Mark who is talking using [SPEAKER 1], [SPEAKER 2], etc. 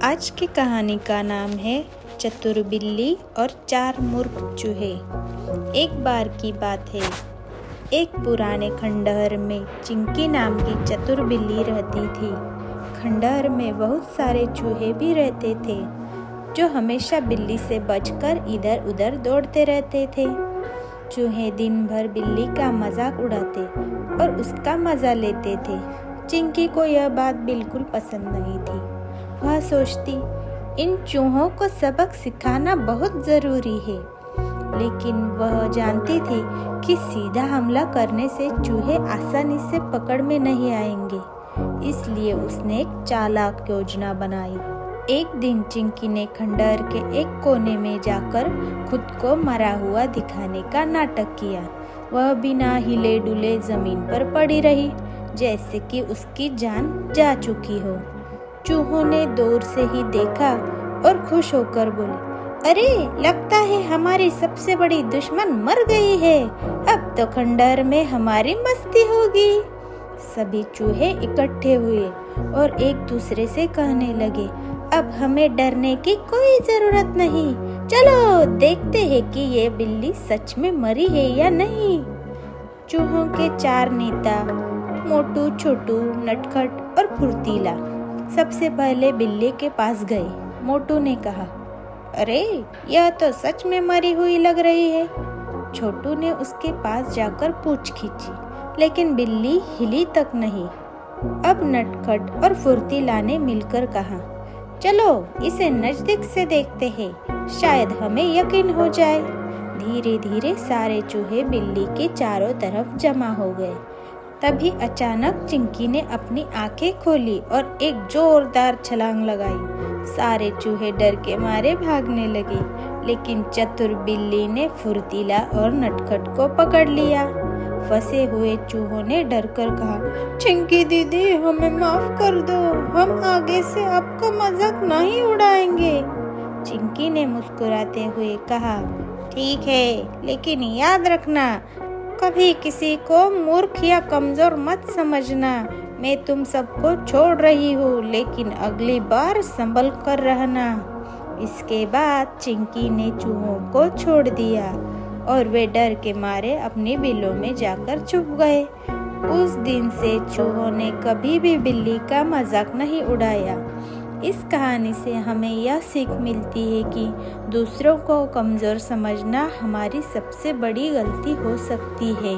[SPEAKER 1] आज की कहानी का नाम है चतुर बिल्ली और चार मूर्ख चूहे। एक बार की बात है, एक पुराने खंडहर में चिंकी नाम की चतुर बिल्ली रहती थी। खंडहर में बहुत सारे चूहे भी रहते थे जो हमेशा बिल्ली से बचकर इधर उधर दौड़ते रहते थे। चूहे दिन भर बिल्ली का मजाक उड़ाते और उसका मजा लेते थे। चिंकी को यह बात बिल्कुल पसंद नहीं थी। वह सोचती, इन चूहों को सबक सिखाना बहुत जरूरी है, लेकिन वह जानती थी कि सीधा हमला करने से चूहे आसानी से पकड़ में नहीं आएंगे। इसलिए उसने एक चालाक योजना बनाई। एक दिन चिंकी ने खंडहर के एक कोने में जाकर खुद को मरा हुआ दिखाने का नाटक किया। वह बिना हिले डुले जमीन पर पड़ी रही, जैसे कि उसकी जान जा चुकी हो। चूहों ने दूर से ही देखा और खुश होकर बोले, अरे लगता है हमारी सबसे बड़ी दुश्मन मर गई है। अब तो खंडहर में हमारी मस्ती होगी। सभी चूहे इकट्ठे हुए और एक दूसरे से कहने लगे, अब हमें डरने की कोई जरूरत नहीं। चलो देखते हैं कि ये बिल्ली सच में मरी है या नहीं। चूहों के चार नेता मोटू, छोटू, नटखट और फुर्तीला सबसे पहले बिल्ली के पास गए। मोटू ने कहा, अरे यह तो सच में मरी हुई लग रही है। छोटू ने उसके पास जाकर पूंछ खींची, लेकिन बिल्ली हिली तक नहीं। अब नटखट और फुर्तीला ने मिलकर कहा, चलो इसे नजदीक से देखते हैं, शायद हमें यकीन हो जाए। धीरे धीरे सारे चूहे बिल्ली के चारों तरफ जमा हो गए। तभी अचानक चिंकी ने अपनी आंखें खोली और एक जोरदार छलांग लगाई। सारे चूहे डर के मारे भागने लगे, लेकिन चतुर बिल्ली ने फुर्तीला और नटखट को पकड़ लिया। फंसे हुए चूहों ने डरकर कहा, चिंकी दीदी हमें माफ कर दो, हम आगे से आपका मजाक नहीं उड़ाएंगे। चिंकी ने मुस्कुराते हुए कहा, ठीक है, लेकिन याद रखना, कभी किसी को मूर्ख या कमजोर मत समझना। मैं तुम सबको छोड़ रही हूँ, लेकिन अगली बार संभल कर रहना। इसके बाद चिंकी ने चूहों को छोड़ दिया और वे डर के मारे अपनी बिलों में जाकर छुप गए। उस दिन से चूहों ने कभी भी बिल्ली का मजाक नहीं उड़ाया। इस कहानी से हमें यह सीख मिलती है कि दूसरों को कमजोर समझना हमारी सबसे बड़ी गलती हो सकती है।